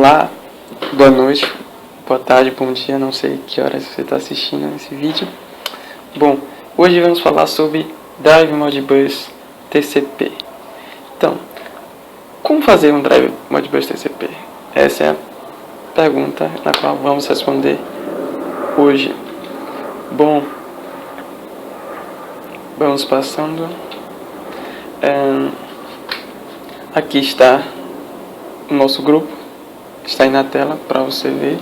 Olá, boa noite, boa tarde, bom dia, não sei que horas você está assistindo esse vídeo. Bom, hoje vamos falar sobre Drive Modbus TCP. Então, como fazer um Drive Modbus TCP? Essa é a pergunta na qual vamos responder hoje. Bom, vamos passando. Aqui está o nosso grupo, está aí na tela para você ver.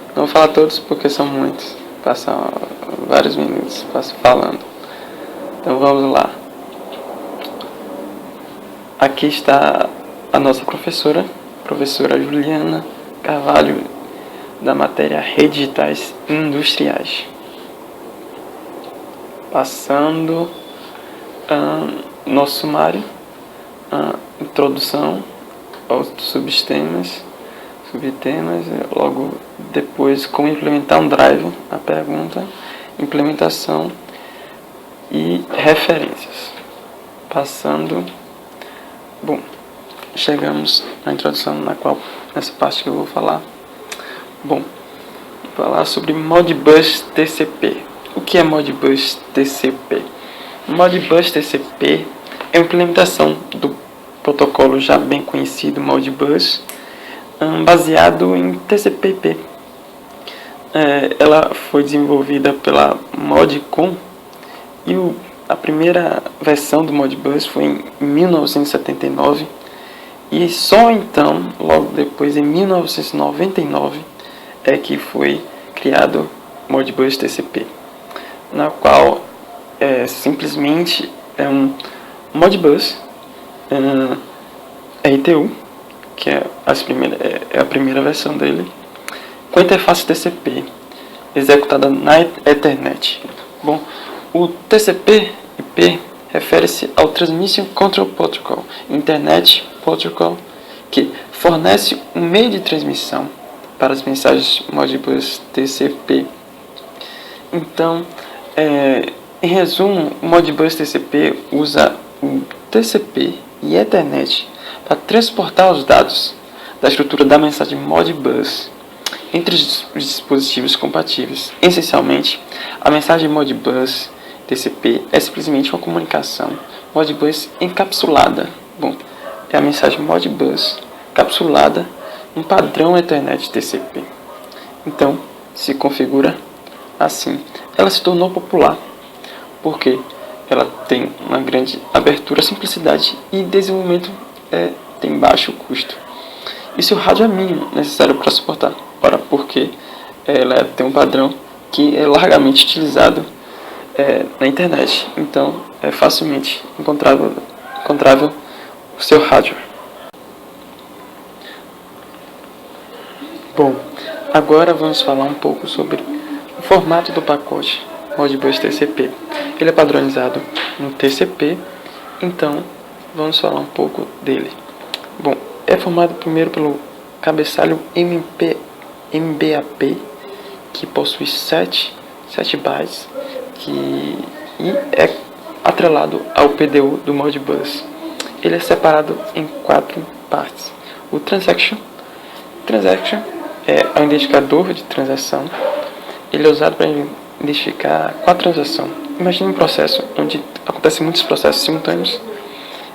Não vou falar todos porque são muitos, passam vários minutos falando. Então vamos lá. Aqui está a nossa professora Juliana Carvalho, da matéria Redes Digitais Industriais. Passando nosso sumário, introdução aos subtemas, logo depois como implementar um drive, a pergunta, implementação e referências. Passando, bom, chegamos na introdução nessa parte que eu vou falar. Bom, vou falar sobre Modbus TCP. O que é Modbus TCP? Modbus TCP é a implementação do protocolo já bem conhecido Modbus, baseado em TCP/IP. Ela foi desenvolvida pela Modcom e a primeira versão do Modbus foi em 1979 e só então, logo depois, em 1999, é que foi criado o Modbus TCP, na qual simplesmente é um Modbus RTU, que é a primeira versão dele, com interface TCP, executada na Ethernet. Bom, o TCP/IP refere-se ao Transmission Control Protocol, Internet Protocol, que fornece um meio de transmissão para as mensagens Modbus TCP. Então, em resumo, o Modbus TCP usa o TCP e Ethernet para transportar os dados da estrutura da mensagem Modbus entre os dispositivos compatíveis. Essencialmente, a mensagem Modbus TCP é simplesmente uma comunicação Modbus encapsulada. Bom, é a mensagem Modbus encapsulada num padrão Ethernet TCP. Então, se configura assim. Ela se tornou popular porque ela tem uma grande abertura, simplicidade e desenvolvimento tem baixo custo. E seu rádio é mínimo necessário para suportar, porque ela tem um padrão que é largamente utilizado na internet. Então é facilmente encontrável o seu rádio. Bom, agora vamos falar um pouco sobre o formato do pacote Modbus TCP. Ele é padronizado no TCP, então vamos falar um pouco dele. Bom, é formado primeiro pelo cabeçalho MBAP, que possui 7 bytes, e é atrelado ao PDU do Modbus. Ele é separado em 4 partes. O Transaction é o identificador de transação. Ele é usado para identificar 4 transações. Imagine um processo onde acontecem muitos processos simultâneos.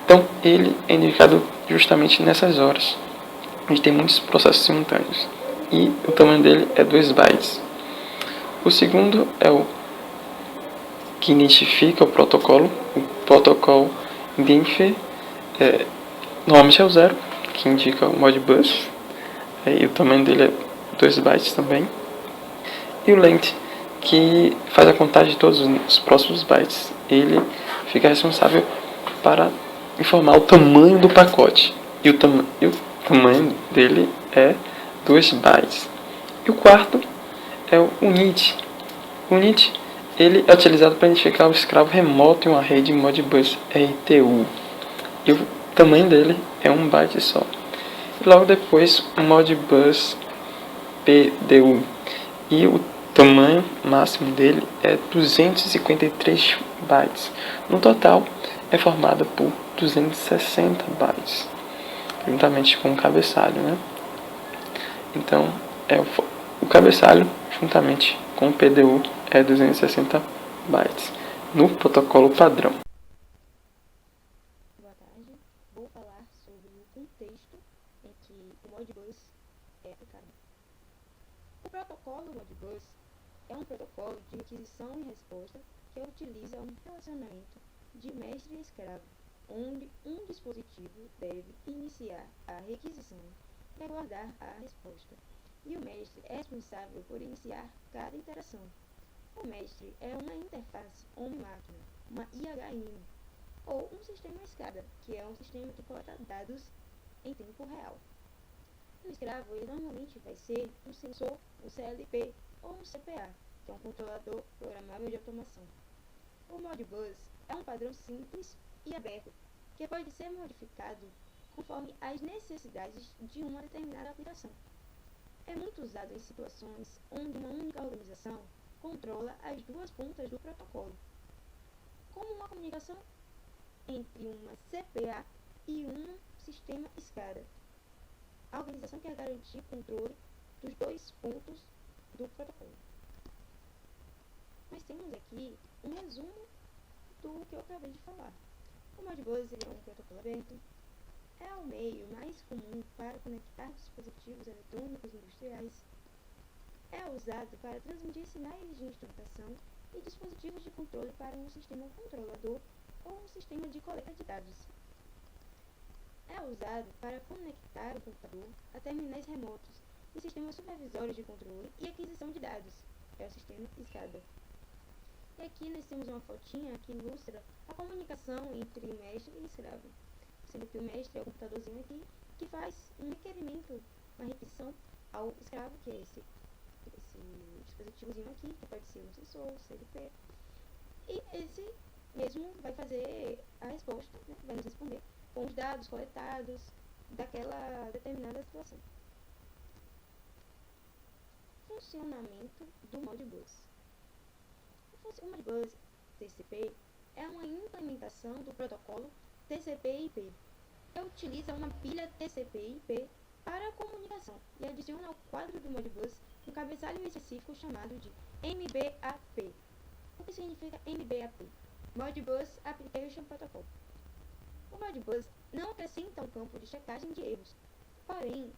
Então, ele é indicado justamente nessas horas, onde tem muitos processos simultâneos. E o tamanho dele é 2 bytes. O segundo é o que identifica o protocolo Identifier, normalmente é o 0, que indica o Modbus, e o tamanho dele é 2 bytes também. E o Length, que faz a contagem de todos os próximos bytes. Ele fica responsável para informar o tamanho do pacote. E o tamanho dele é 2 bytes. E o quarto é o Unit. O Unit ele é utilizado para identificar o escravo remoto em uma rede Modbus RTU. E o tamanho dele é 1 byte só. E logo depois o Modbus PDU. E o tamanho máximo dele é 253 bytes. No total, é formada por 260 bytes, juntamente com o cabeçalho, né? Então, o cabeçalho, juntamente com o PDU, é 260 bytes no protocolo padrão. Boa tarde, vou falar sobre o contexto em que o Modbus é aplicado. O protocolo Modbus é um protocolo de requisição e resposta que utiliza um relacionamento de mestre e escravo, onde um dispositivo deve iniciar a requisição e aguardar a resposta, e o mestre é responsável por iniciar cada interação. O mestre é uma interface homem-máquina, uma IHM, ou um sistema SCADA, que é um sistema que coleta dados em tempo real. O escravo ele normalmente vai ser um sensor, um CLP ou um CPA, que é um controlador programável de automação. O Modbus é um padrão simples e aberto, que pode ser modificado conforme as necessidades de uma determinada aplicação. É muito usado em situações onde uma única organização controla as duas pontas do protocolo, como uma comunicação entre uma CPA e um sistema SCADA. A organização quer garantir controle dos dois pontos do protocolo. Nós temos aqui um resumo do que eu acabei de falar. O Modbus é um protocolo aberto, é o meio mais comum para conectar dispositivos eletrônicos industriais, é usado para transmitir sinais de instrumentação e dispositivos de controle para um sistema controlador ou um sistema de coleta de dados. É usado para conectar o computador a terminais remotos e sistemas supervisórios de controle e aquisição de dados, é o sistema SCADA. E aqui nós temos uma fotinha que ilustra a comunicação entre o mestre e o escravo, sendo que o mestre é o computadorzinho aqui que faz um requerimento, uma requisição ao escravo, que é esse dispositivozinho aqui, que pode ser um sensor, CLP, e esse mesmo vai fazer a resposta, né, vai nos responder com os dados coletados daquela determinada situação. Funcionamento do Modbus. O Modbus TCP é uma implementação do protocolo TCP/IP. Ele utiliza uma pilha TCP/IP para a comunicação e adiciona ao quadro do Modbus um cabeçalho específico chamado de MBAP. O que significa MBAP? Modbus Application Protocol. O Modbus não acrescenta um campo de checagem de erros, porém,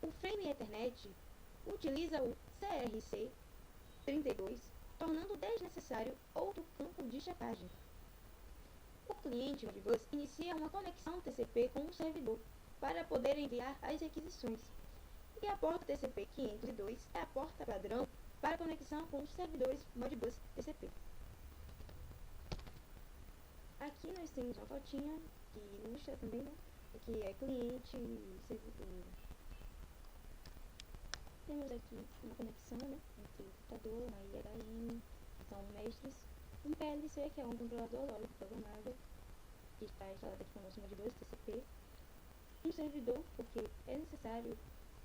o Frame Ethernet utiliza o CRC32, tornando desnecessário outro campo de checagem. O cliente Modbus inicia uma conexão TCP com o servidor para poder enviar as requisições. E a porta TCP 502 é a porta padrão para conexão com os servidores Modbus TCP. Aqui nós temos uma fotinha que ilustra também, né, que é cliente e servidor. Temos aqui uma conexão, né, entre o computador, uma IHM, que são mestres, um PLC, que é um controlador lógico programável, que está instalado aqui com o nosso Modbus TCP, um servidor, porque é necessário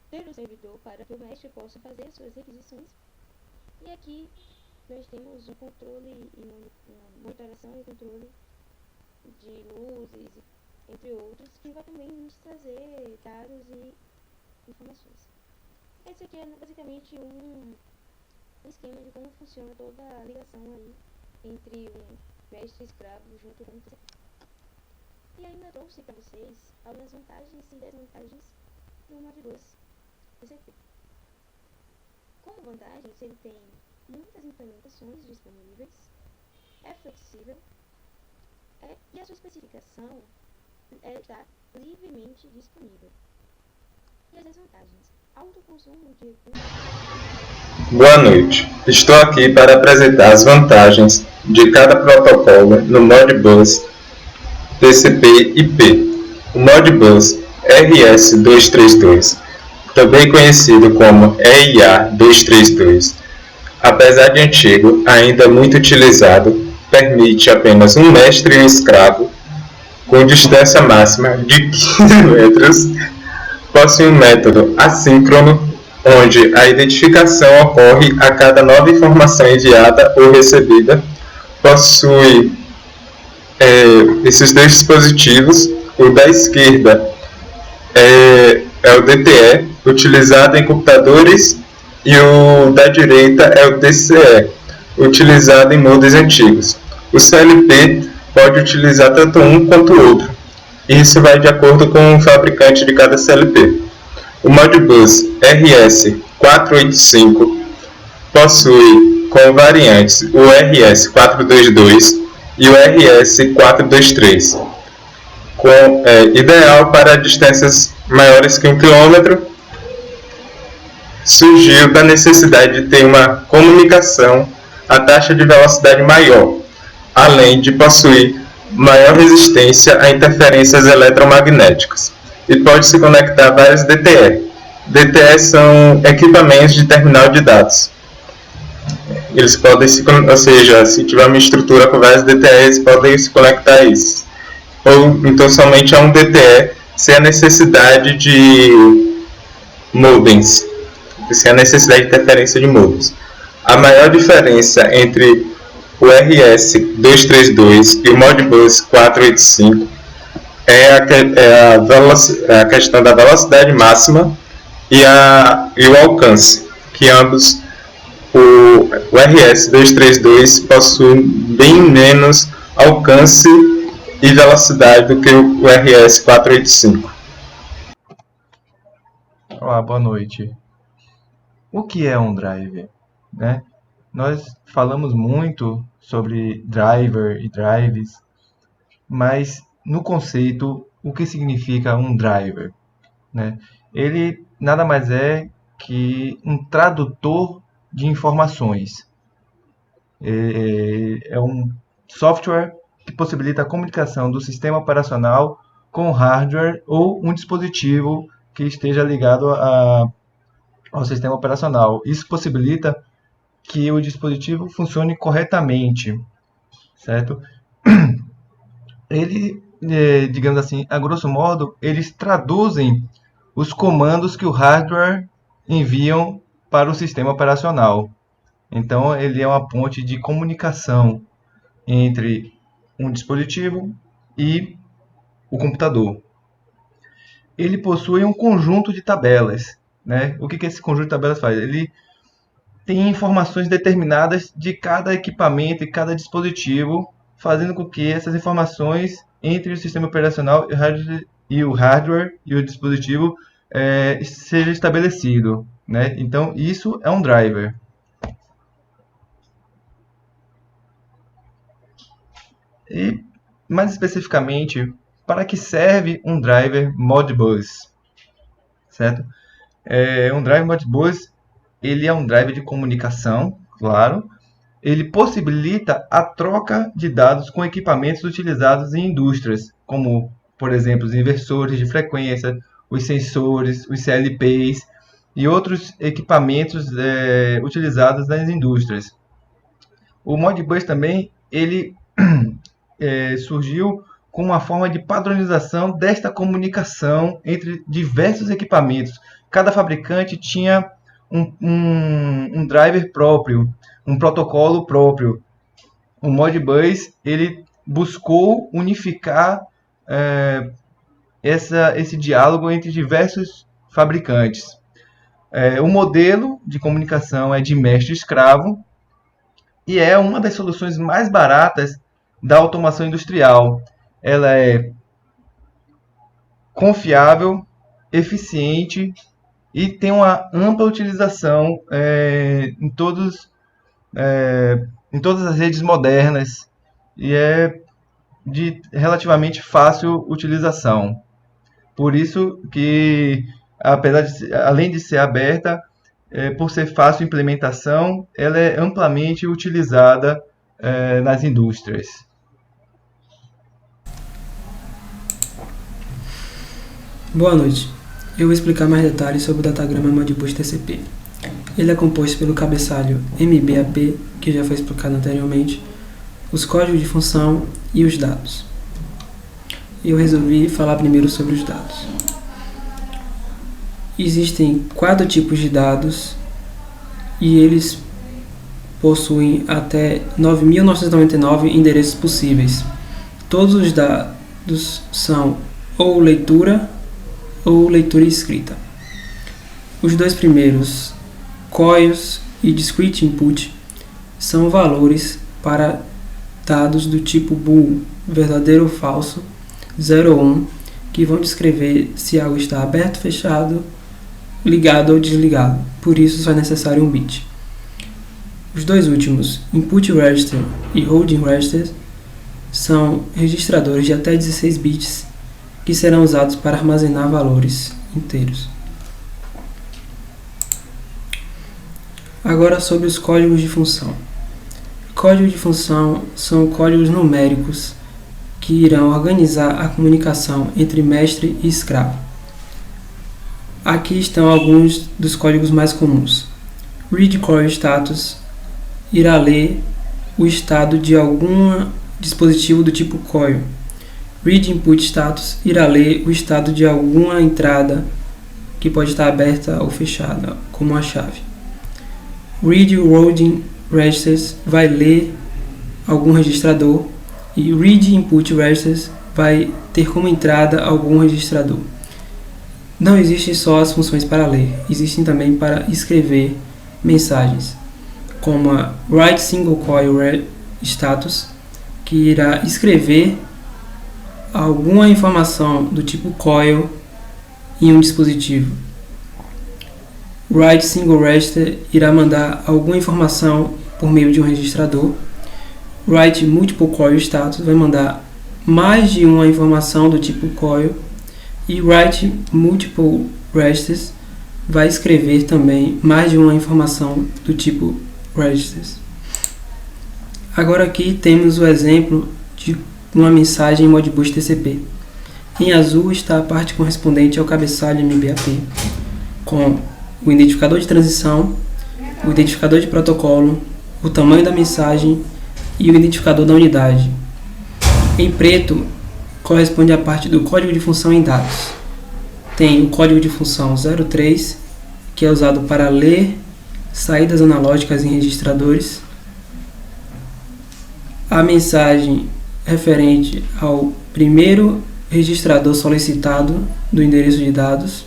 ter um servidor para que o mestre possa fazer suas requisições. E aqui nós temos um controle e uma monitoração e controle de luzes, entre outros, que vai também nos trazer dados e informações. Esse aqui é basicamente um esquema de como funciona toda a ligação aí entre um mestre e escravo junto com o TCP. E ainda trouxe para vocês algumas vantagens e desvantagens do Modbus TCP. Como vantagens, ele tem muitas implementações disponíveis, é flexível, e a sua especificação está livremente disponível. E as desvantagens: alto consumo de recursos. Boa noite. Estou aqui para apresentar as vantagens de cada protocolo no Modbus TCP/IP. O Modbus RS-232, também conhecido como EIA-232, apesar de antigo, ainda muito utilizado, permite apenas um mestre e um escravo, com distância máxima de 15 metros, possui um método assíncrono, onde a identificação ocorre a cada nova informação enviada ou recebida. Possui esses dois dispositivos. O da esquerda é o DTE, utilizado em computadores, e o da direita é o DCE, utilizado em modems antigos. O CLP pode utilizar tanto um quanto o outro. Isso vai de acordo com o fabricante de cada CLP. O Modbus RS485 possui com variantes o RS422 e o RS423, ideal para distâncias maiores que 1 km. Surgiu da necessidade de ter uma comunicação a taxa de velocidade maior, além de possuir maior resistência a interferências eletromagnéticas, e pode se conectar a vários DTE. DTE são equipamentos de terminal de dados. Eles podem ou seja, se tiver uma estrutura com vários DTEs, podem se conectar a isso. Ou então somente a um DTE, sem a necessidade de modems, sem a necessidade de interferência de modems. A maior diferença entre o RS232 e o Modbus 485 é a questão da velocidade máxima e o alcance, que ambos, o RS232 possui bem menos alcance e velocidade do que o RS485. Olá, boa noite. O que é um driver? Né? Nós falamos muito sobre driver e drives, mas no conceito, o que significa um driver? Né? Ele nada mais é que um tradutor de informações. É um software que possibilita a comunicação do sistema operacional com o hardware ou um dispositivo que esteja ligado ao sistema operacional. Isso possibilita que o dispositivo funcione corretamente, certo? Ele, digamos assim, a grosso modo, eles traduzem os comandos que o hardware enviam para o sistema operacional. Então, ele é uma ponte de comunicação entre um dispositivo e o computador. Ele possui um conjunto de tabelas, né? O que esse conjunto de tabelas faz? Ele tem informações determinadas de cada equipamento e cada dispositivo, fazendo com que essas informações entre o sistema operacional e o hardware e o dispositivo seja estabelecido, né? Então, isso é um driver. E, mais especificamente, para que serve um driver Modbus? Certo? Um driver Modbus, ele é um driver de comunicação, claro. Ele possibilita a troca de dados com equipamentos utilizados em indústrias, como, por exemplo, os inversores de frequência, os sensores, os CLPs e outros equipamentos utilizados nas indústrias. O Modbus também ele surgiu com uma forma de padronização desta comunicação entre diversos equipamentos. Cada fabricante tinha um driver próprio, um protocolo próprio. O Modbus ele buscou unificar esse diálogo entre diversos fabricantes. O modelo de comunicação é de mestre-escravo e é uma das soluções mais baratas da automação industrial. Ela é confiável, eficiente e tem uma ampla utilização em todas as redes modernas e é de relativamente fácil utilização. Por isso que, além de ser aberta, por ser fácil implementação, ela é amplamente utilizada nas indústrias. Boa noite. Eu vou explicar mais detalhes sobre o datagrama Modbus TCP. Ele é composto pelo cabeçalho MBAP, que já foi explicado anteriormente, os códigos de função e os dados. Eu resolvi falar primeiro sobre os dados. Existem 4 tipos de dados e eles possuem até 9.999 endereços possíveis. Todos os dados são ou leitura ou leitura e escrita. Os dois primeiros, coils e discrete input, são valores para dados do tipo bool, verdadeiro ou falso, 0 ou 1, que vão descrever se algo está aberto, fechado, ligado ou desligado. Por isso só é necessário um bit. Os dois últimos, input register e holding register, são registradores de até 16 bits que serão usados para armazenar valores inteiros. Agora sobre os códigos de função. Códigos de função são códigos numéricos que irão organizar a comunicação entre mestre e escravo. Aqui estão alguns dos códigos mais comuns. Read coil status irá ler o estado de algum dispositivo do tipo coil. Read input status irá ler o estado de alguma entrada que pode estar aberta ou fechada, como a chave. Read holding registers vai ler algum registrador e read input registers vai ter como entrada algum registrador. Não existem só as funções para ler, existem também para escrever mensagens, como a write single coil status, que irá escrever alguma informação do tipo coil em um dispositivo. Write single register irá mandar alguma informação por meio de um registrador. Write multiple coil status vai mandar mais de uma informação do tipo coil. E write multiple registers vai escrever também mais de uma informação do tipo registers. Agora aqui temos o exemplo de uma mensagem em Modbus TCP. Em azul está a parte correspondente ao cabeçalho MBAP, com o identificador de transição, o identificador de protocolo, o tamanho da mensagem e o identificador da unidade. Em preto corresponde à parte do código de função em dados. Tem o código de função 03, que é usado para ler saídas analógicas em registradores. A mensagem referente ao primeiro registrador solicitado do endereço de dados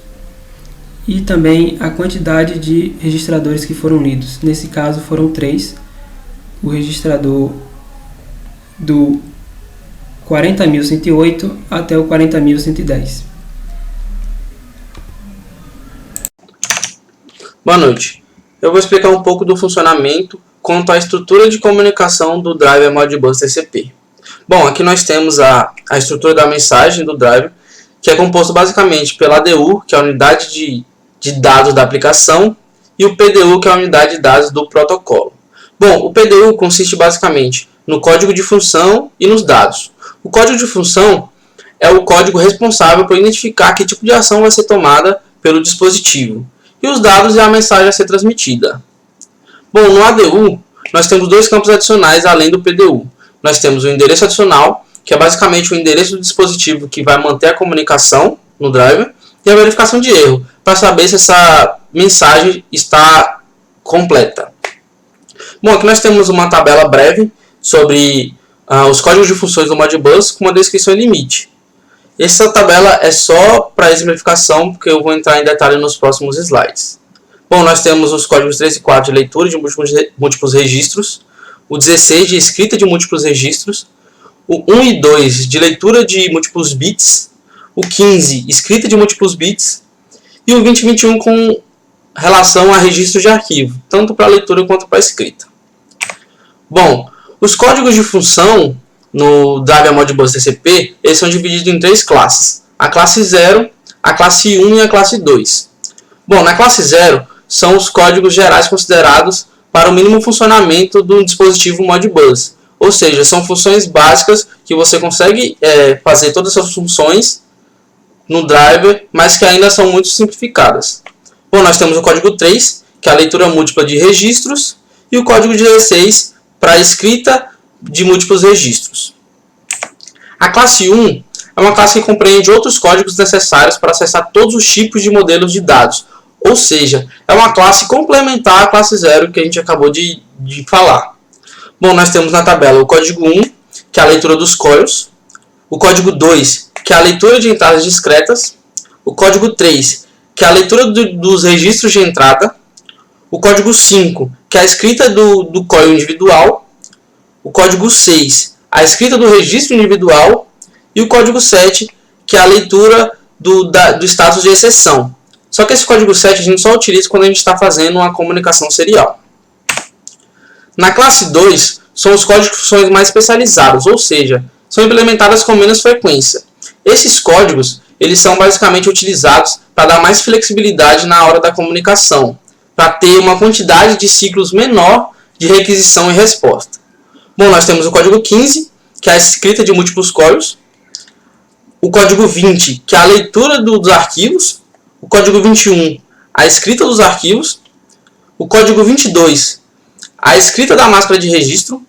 e também a quantidade de registradores que foram lidos. Nesse caso foram 3, o registrador do 40.108 até o 40.110. Boa noite. Eu vou explicar um pouco do funcionamento quanto à estrutura de comunicação do driver Modbus TCP. Bom, aqui nós temos a estrutura da mensagem do driver, que é composto basicamente pela ADU, que é a unidade de dados da aplicação, e o PDU, que é a unidade de dados do protocolo. Bom, o PDU consiste basicamente no código de função e nos dados. O código de função é o código responsável por identificar que tipo de ação vai ser tomada pelo dispositivo. E os dados é a mensagem a ser transmitida. Bom, no ADU, nós temos dois campos adicionais além do PDU. Nós temos o endereço adicional, que é basicamente o endereço do dispositivo que vai manter a comunicação no driver, e a verificação de erro, para saber se essa mensagem está completa. Bom, aqui nós temos uma tabela breve sobre os códigos de funções do Modbus com uma descrição e limite. Essa tabela é só para exemplificação, porque eu vou entrar em detalhe nos próximos slides. Bom, nós temos os códigos 3 e 4 de leitura de múltiplos registros, o 16 de escrita de múltiplos registros, o 1 e 2 de leitura de múltiplos bits, o 15 escrita de múltiplos bits e o 20 e 21 com relação a registros de arquivo, tanto para leitura quanto para escrita. Bom, os códigos de função no driver Modbus TCP, eles são divididos em três classes: a classe 0, a classe 1 e a classe 2. Bom, na classe 0 são os códigos gerais considerados para o mínimo funcionamento do dispositivo Modbus, ou seja, são funções básicas que você consegue fazer todas essas funções no driver, mas que ainda são muito simplificadas. Bom, nós temos o código 3, que é a leitura múltipla de registros, e o código 16 para a escrita de múltiplos registros. A classe 1 é uma classe que compreende outros códigos necessários para acessar todos os tipos de modelos de dados, ou seja, é uma classe complementar à classe 0 que a gente acabou de falar. Bom, nós temos na tabela o código 1, que é a leitura dos coils, o código 2, que é a leitura de entradas discretas, o código 3, que é a leitura dos registros de entrada, o código 5, que é a escrita do código individual, o código 6, a escrita do registro individual, e o código 7, que é a leitura do status de exceção. Só que esse código 7 a gente só utiliza quando a gente está fazendo uma comunicação serial. Na classe 2, são os códigos de funções mais especializados, ou seja, são implementadas com menos frequência. Esses códigos eles são basicamente utilizados para dar mais flexibilidade na hora da comunicação, para ter uma quantidade de ciclos menor de requisição e resposta. Bom, nós temos o código 15, que é a escrita de múltiplos códigos, o código 20, que é a leitura dos arquivos, o código 21, a escrita dos arquivos, o código 22, a escrita da máscara de registro,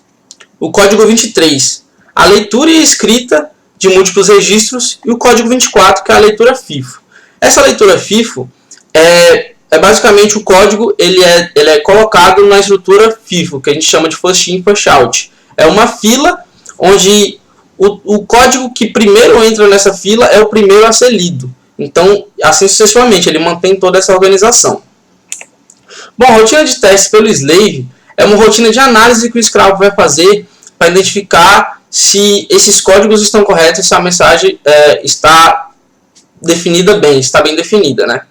o código 23, a leitura e escrita de múltiplos registros, e o código 24, que é a leitura FIFO. Essa leitura FIFO é basicamente o código, ele é colocado na estrutura FIFO, que a gente chama de First In, First Out. É uma fila onde o código que primeiro entra nessa fila é o primeiro a ser lido. Então, assim sucessivamente, ele mantém toda essa organização. Bom, a rotina de teste pelo slave é uma rotina de análise que o escravo vai fazer para identificar se esses códigos estão corretos, se a mensagem está definida bem, está bem definida, né?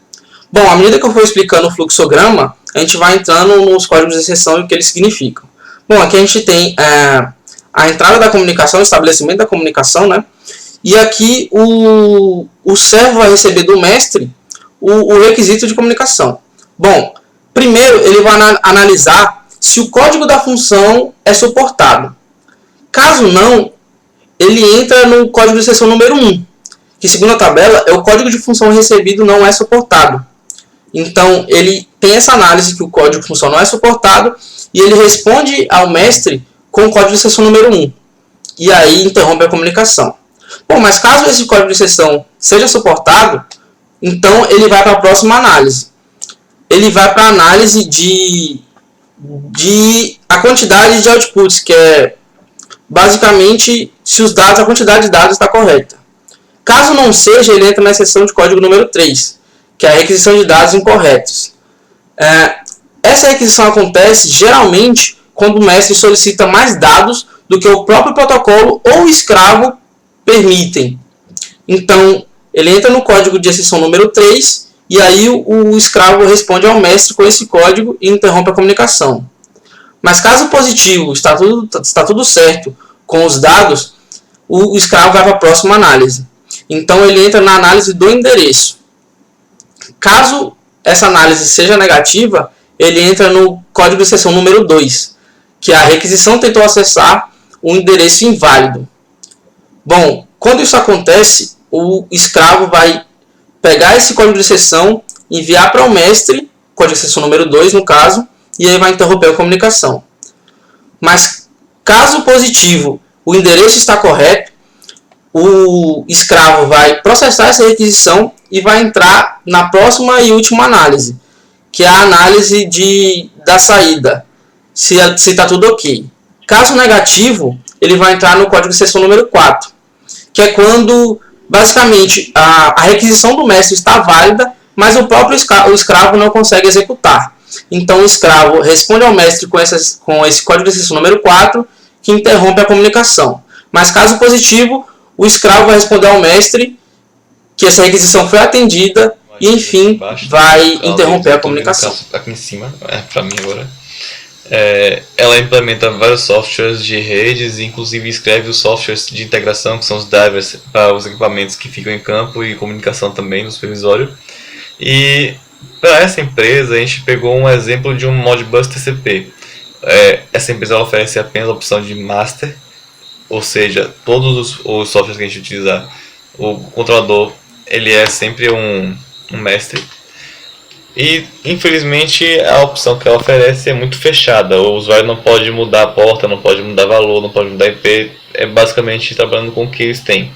Bom, à medida que eu for explicando o fluxograma, a gente vai entrando nos códigos de exceção e o que eles significam. Bom, aqui a gente tem a entrada da comunicação, o estabelecimento da comunicação, né? E aqui o servo vai receber do mestre o requisito de comunicação. Bom, primeiro ele vai analisar se o código da função é suportado. Caso não, ele entra no código de exceção número 1, que segundo a tabela é o código de função recebido não é suportado. Então ele tem essa análise que o código de função não é suportado e ele responde ao mestre com o código de exceção número 1. E aí interrompe a comunicação. Bom, mas caso esse código de exceção seja suportado, então ele vai para a próxima análise. Ele vai para a análise de a quantidade de outputs, que é basicamente se a quantidade de dados está correta. Caso não seja, ele entra na seção de código número 3, que é a requisição de dados incorretos. Essa requisição acontece geralmente quando o mestre solicita mais dados do que o próprio protocolo ou o escravo permitem. Então, ele entra no código de exceção número 3 e aí o escravo responde ao mestre com esse código e interrompe a comunicação. Mas caso positivo, está tudo certo com os dados, o escravo vai para a próxima análise. Então ele entra na análise do endereço. Caso essa análise seja negativa, ele entra no código de exceção número 2, que a requisição tentou acessar um endereço inválido. Bom, quando isso acontece, o escravo vai pegar esse código de exceção, enviar para o mestre, código de exceção número 2 no caso, e aí vai interromper a comunicação. Mas caso positivo, o endereço está correto, o escravo vai processar essa requisição e vai entrar na próxima e última análise, que é a análise da saída, se está tudo ok. Caso negativo, ele vai entrar no código de exceção número 4, que é quando basicamente a requisição do mestre está válida, mas o próprio escravo não consegue executar. Então o escravo responde ao mestre com esse código de exceção número 4, que interrompe a comunicação. Mas caso positivo, o escravo vai responder ao mestre que essa requisição foi atendida e enfim vai interromper a comunicação. Aqui em cima, para mim agora. Ela implementa vários softwares de redes, inclusive escreve os softwares de integração, que são os drivers para os equipamentos que ficam em campo e comunicação também no supervisório. E para essa empresa a gente pegou um exemplo de um Modbus TCP. Essa empresa ela oferece apenas a opção de master, ou seja, todos os softwares que a gente utilizar, o controlador ele é sempre um mestre. E infelizmente a opção que ela oferece é muito fechada. O usuário não pode mudar a porta, não pode mudar valor, não pode mudar IP. É basicamente trabalhando com o que eles têm.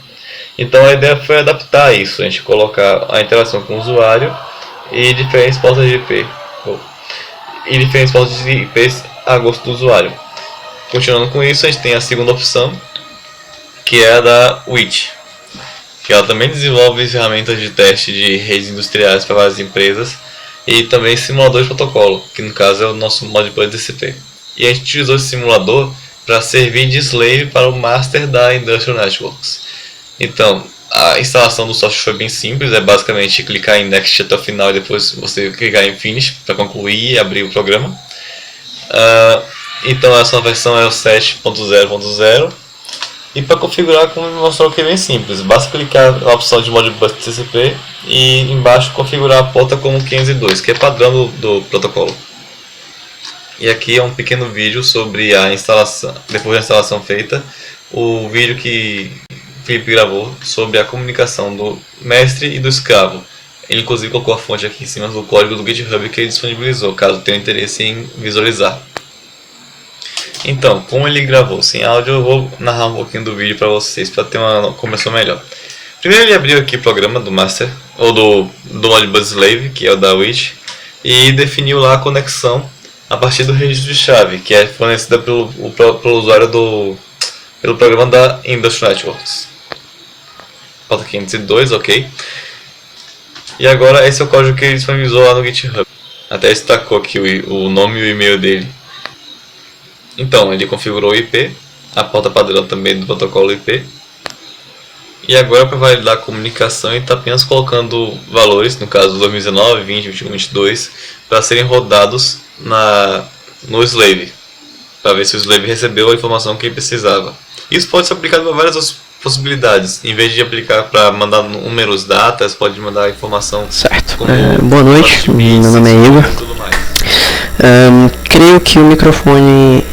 Então a ideia foi adaptar isso, a gente colocar a interação com o usuário e diferentes portas de IP e diferentes portas de IP a gosto do usuário. Continuando com isso, a gente tem a segunda opção, que é a da WIT, que ela também desenvolve ferramentas de teste de redes industriais para várias empresas e também simulador de protocolo, que no caso é o nosso Modbus TCP. E a gente utilizou esse simulador para servir de slave para o master da Industrial Networks. Então, a instalação do software foi bem simples, é basicamente clicar em Next até o final e depois você clicar em Finish para concluir e abrir o programa. Então essa versão é o 7.0.0 e para configurar, como me mostrou aqui, é bem simples, basta clicar na opção de Modbus TCP e embaixo configurar a porta como 502, que é padrão do protocolo. E aqui é um pequeno vídeo sobre a instalação, depois da instalação feita, o vídeo que Felipe gravou sobre a comunicação do mestre e do escravo. Ele inclusive colocou a fonte aqui em cima do código do GitHub que ele disponibilizou, caso tenha interesse em visualizar. Então, como ele gravou sem áudio, eu vou narrar um pouquinho do vídeo para vocês, para ter uma compreensão melhor. Primeiro ele abriu aqui o programa do master, ou do Modbus Slave, que é o da Witch, e definiu lá a conexão a partir do registro de chave, que é fornecida pelo usuário pelo programa da Industrial Networks. Falta 502, ok. E agora esse é o código que ele disponibilizou lá no GitHub. Até destacou aqui o nome e o e-mail dele. Então, ele configurou o IP, a porta padrão também do protocolo IP. E agora, para validar a comunicação, ele está apenas colocando valores, no caso 2019, 20, 21, 22, para serem rodados no slave, para ver se o slave recebeu a informação que ele precisava. Isso pode ser aplicado para várias outras possibilidades. Em vez de aplicar para mandar números, datas, pode mandar informação. Certo. Boa noite, meu nome é Igor. Creio que o microfone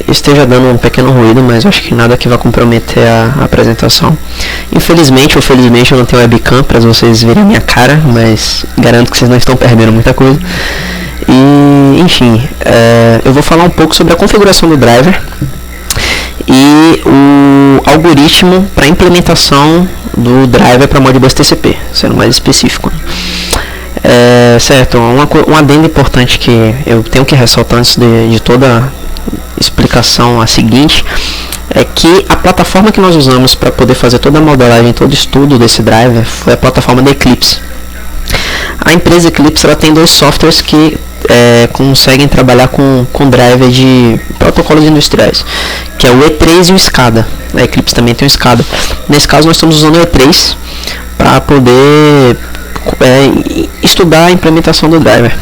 esteja dando um pequeno ruído, mas acho que nada que vai comprometer a apresentação. Infelizmente ou felizmente eu não tenho webcam para vocês verem a minha cara, mas garanto que vocês não estão perdendo muita coisa. E, enfim, eu vou falar um pouco sobre a configuração do driver e o algoritmo para implementação do driver para Modbus TCP, sendo mais específico. Certo, um adendo importante que eu tenho que ressaltar antes de toda explicação a seguinte é que a plataforma que nós usamos para poder fazer toda a modelagem, todo o estudo desse driver foi a plataforma da Eclipse. A empresa Eclipse ela tem dois softwares que conseguem trabalhar com driver de protocolos industriais, que é o E3 e o SCADA. A Eclipse também tem o SCADA. Nesse caso nós estamos usando o E3 para poder estudar a implementação do driver.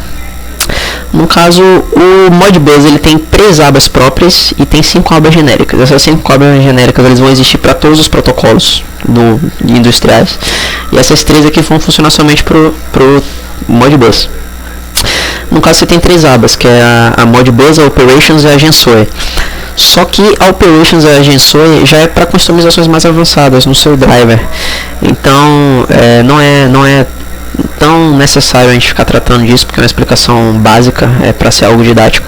No caso, o Modbus ele tem 3 abas próprias e tem 5 abas genéricas. Essas 5 abas genéricas eles vão existir para todos os protocolos industriais. E essas 3 aqui vão funcionar somente para o Modbus. No caso, você tem 3 abas, que é a Modbus, a Operations e a GenSoy. Só que a Operations e a GenSoy já é para customizações mais avançadas no seu driver. Então, não é tão necessário a gente ficar tratando disso, porque é uma explicação básica, é para ser algo didático.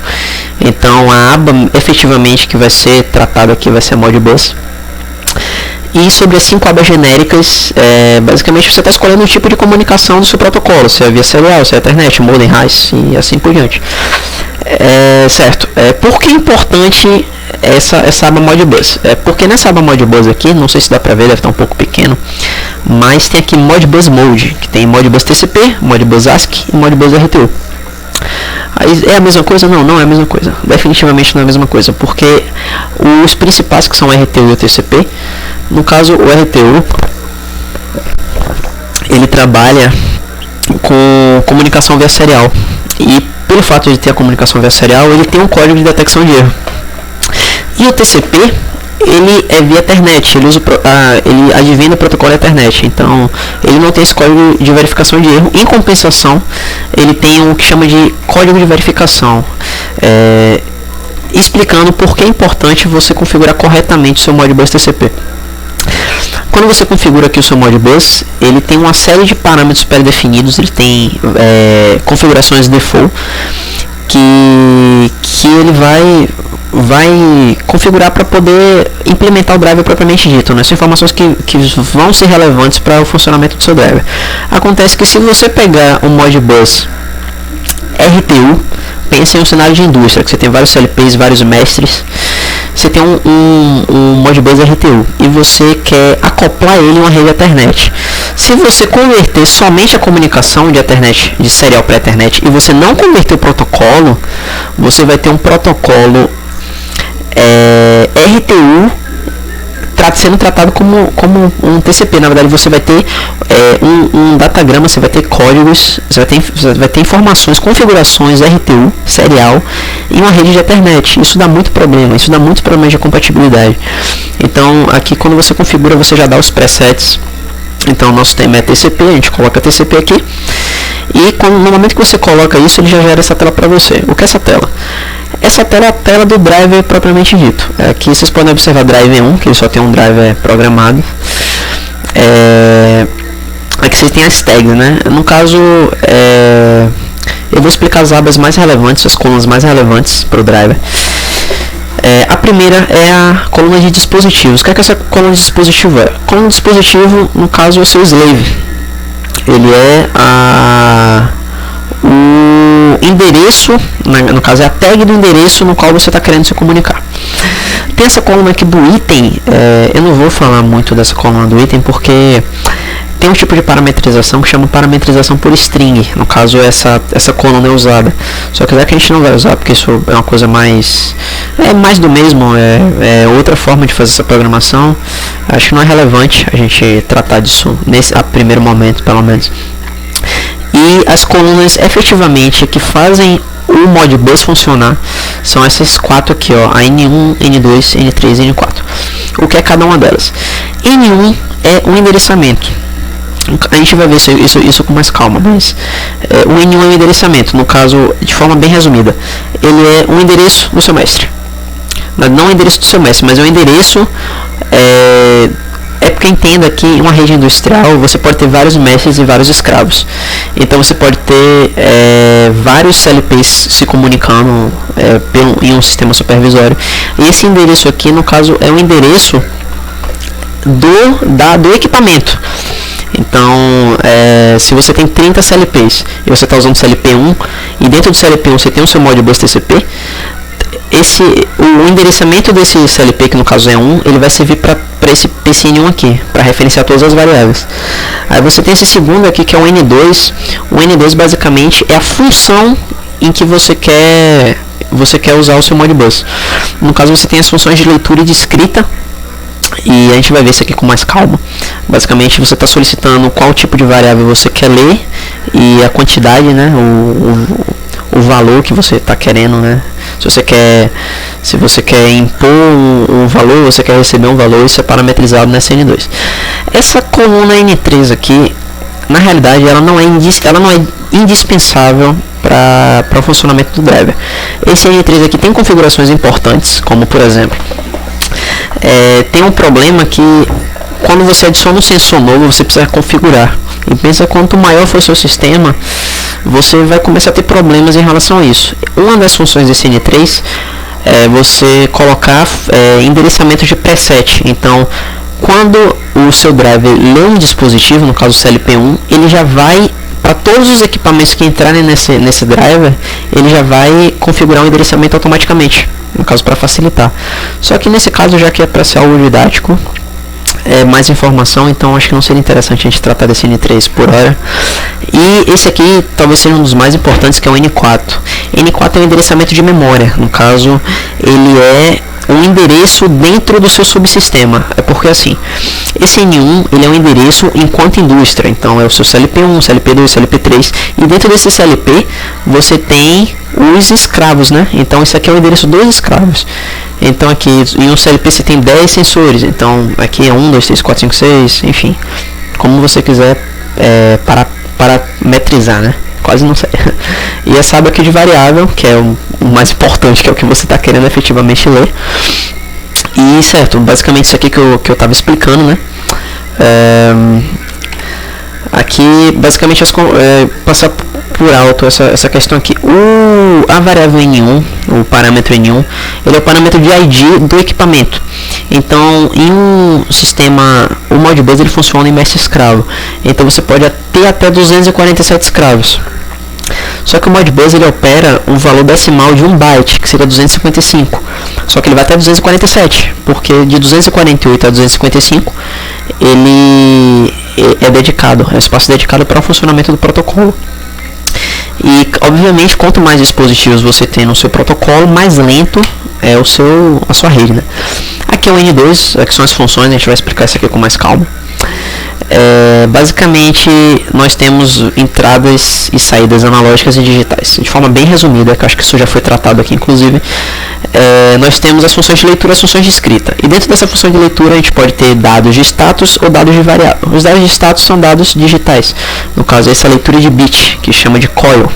Então a aba efetivamente que vai ser tratada aqui vai ser a Modbus. E sobre as 5 abas genéricas, basicamente você está escolhendo o tipo de comunicação do seu protocolo, se é via serial, se é Ethernet, modem, RAIS e assim por diante. Certo, por que é importante essa aba Modbus? Porque nessa aba Modbus aqui, não sei se dá pra ver, deve estar um pouco pequeno, mas tem aqui Modbus Mode, que tem Modbus TCP, Modbus ASCII e Modbus RTU. É a mesma coisa? Não é a mesma coisa. Definitivamente não é a mesma coisa, porque os principais que são o RTU e o TCP, no caso o RTU, ele trabalha com comunicação via serial, e pelo fato de ter a comunicação via serial, ele tem um código de detecção de erro. E o TCP, ele é via Ethernet, ele advém do protocolo Ethernet, então ele não tem esse código de verificação de erro. Em compensação, ele tem o que chama de código de verificação, explicando por que é importante você configurar corretamente o seu Modbus TCP. Quando você configura aqui o seu Modbus, ele tem uma série de parâmetros pré-definidos, ele tem configurações default que ele vai configurar para poder implementar o driver propriamente dito, né? São informações que vão ser relevantes para o funcionamento do seu driver. Acontece que se você pegar um Modbus RTU, pensa em um cenário de indústria, que você tem vários CLPs, vários mestres. você tem um Modbus RTU e você quer acoplar ele em uma rede Ethernet. Se você converter somente a comunicação de Ethernet, de serial para Ethernet, e você não converter o protocolo, você vai ter um protocolo RTU sendo tratado como um TCP. Na verdade, você vai ter um datagrama, você vai ter códigos, você vai ter informações, configurações RTU serial em uma rede de Ethernet. Isso dá muito problema, isso dá muitos problemas de compatibilidade. Então, aqui quando você configura, você já dá os presets. Então, nosso tema é TCP, a gente coloca TCP aqui. E no momento que você coloca isso, ele já gera essa tela para você. O que é essa tela? Essa tela é a tela do driver propriamente dito. Aqui vocês podem observar driver 1, que ele só tem um driver programado. Aqui vocês têm as tags, né? No caso, eu vou explicar as abas mais relevantes, as colunas mais relevantes para o driver. A primeira é a coluna de dispositivos. O que é que essa coluna de dispositivo é? Coluna de dispositivo, no caso, é o seu slave. Ele é o endereço, no caso é a tag do endereço no qual você está querendo se comunicar. Tem essa coluna aqui do item. Eu não vou falar muito dessa coluna do item porque tem um tipo de parametrização que chama parametrização por string. No caso, essa coluna é usada. Só que já que a gente não vai usar porque isso é uma coisa mais do mesmo, é outra forma de fazer essa programação. Acho que não é relevante a gente tratar disso a primeiro momento, pelo menos. E as colunas efetivamente que fazem o Modbus funcionar são essas quatro aqui, ó, a N1, N2, N3 e N4. O que é cada uma delas? N1 é um endereçamento. A gente vai ver isso com mais calma, mas o N1 é um endereçamento. No caso, de forma bem resumida, ele é um endereço do seu mestre. Não o endereço do seu mestre, mas é um endereço. Porque entenda que em uma rede industrial você pode ter vários mestres e vários escravos. Então você pode ter vários CLPs se comunicando em um sistema supervisório. E esse endereço aqui, no caso, é o endereço do equipamento. Então, se você tem 30 CLPs e você está usando CLP 1 e dentro do CLP 1 você tem o seu Modbus TCP, o endereçamento desse CLP, que no caso é 1, ele vai servir para esse PCN1 aqui, para referenciar todas as variáveis. Aí você tem esse segundo aqui, que é o N2. O N2 basicamente é a função em que você quer usar o seu Modbus. No caso, você tem as funções de leitura e de escrita, e a gente vai ver isso aqui com mais calma. Basicamente, você está solicitando qual tipo de variável você quer ler e a quantidade, né, o valor que você está querendo, né? Se você quer impor um valor, você quer receber um valor, isso é parametrizado nessa N2. Essa coluna N3 aqui, na realidade, ela não é indispensável para o funcionamento do driver. Esse N3 aqui tem configurações importantes, como por exemplo, tem um problema que quando você adiciona um sensor novo, você precisa configurar. E pensa, quanto maior for o seu sistema, você vai começar a ter problemas em relação a isso. Uma das funções desse N3 é você colocar endereçamento de preset. Então, quando o seu driver lê um dispositivo, no caso o CLP1, ele já vai, para todos os equipamentos que entrarem nesse driver, ele já vai configurar o endereçamento automaticamente, no caso para facilitar. Só que nesse caso, já que é para ser algo didático, mais informação, então acho que não seria interessante a gente tratar desse N3 por hora. E esse aqui talvez seja um dos mais importantes, que é o N4. N4 é um endereçamento de memória. No caso, ele é um endereço dentro do seu subsistema. É porque assim, esse N1 ele é um endereço enquanto indústria. Então é o seu CLP1, CLP2, CLP3. E dentro desse CLP você tem os escravos, né? Então esse aqui é o endereço dos escravos. Então aqui em um CLP você tem 10 sensores. Então aqui é 1, 2, 3, 4, 5, 6, enfim. Como você quiser parametrizar, né? Quase não sei. E essa aba aqui de variável, que é o mais importante, que é o que você está querendo efetivamente ler. E certo, basicamente isso aqui que eu estava explicando, né? Aqui basicamente passar por alto essa questão aqui. A variável N1, o parâmetro N1, ele é o parâmetro de ID do equipamento. Então, em um sistema, o Modbus ele funciona em mestre escravo. Então você pode ter até 247 escravos. Só que o Modbus ele opera um valor decimal de 1 byte, que seria 255. Só que ele vai até 247, porque de 248 a 255 ele é dedicado, é um espaço dedicado para o funcionamento do protocolo. E obviamente quanto mais dispositivos você tem no seu protocolo, mais lento é a sua rede, né? Aqui é o N2, aqui são as funções, a gente vai explicar isso aqui com mais calma. Basicamente nós temos entradas e saídas analógicas e digitais. De forma bem resumida, que eu acho que isso já foi tratado aqui inclusive, nós temos as funções de leitura e as funções de escrita. E dentro dessa função de leitura a gente pode ter dados de status ou dados de variável. Os dados de status são dados digitais, no caso essa leitura de bit, que chama de coil.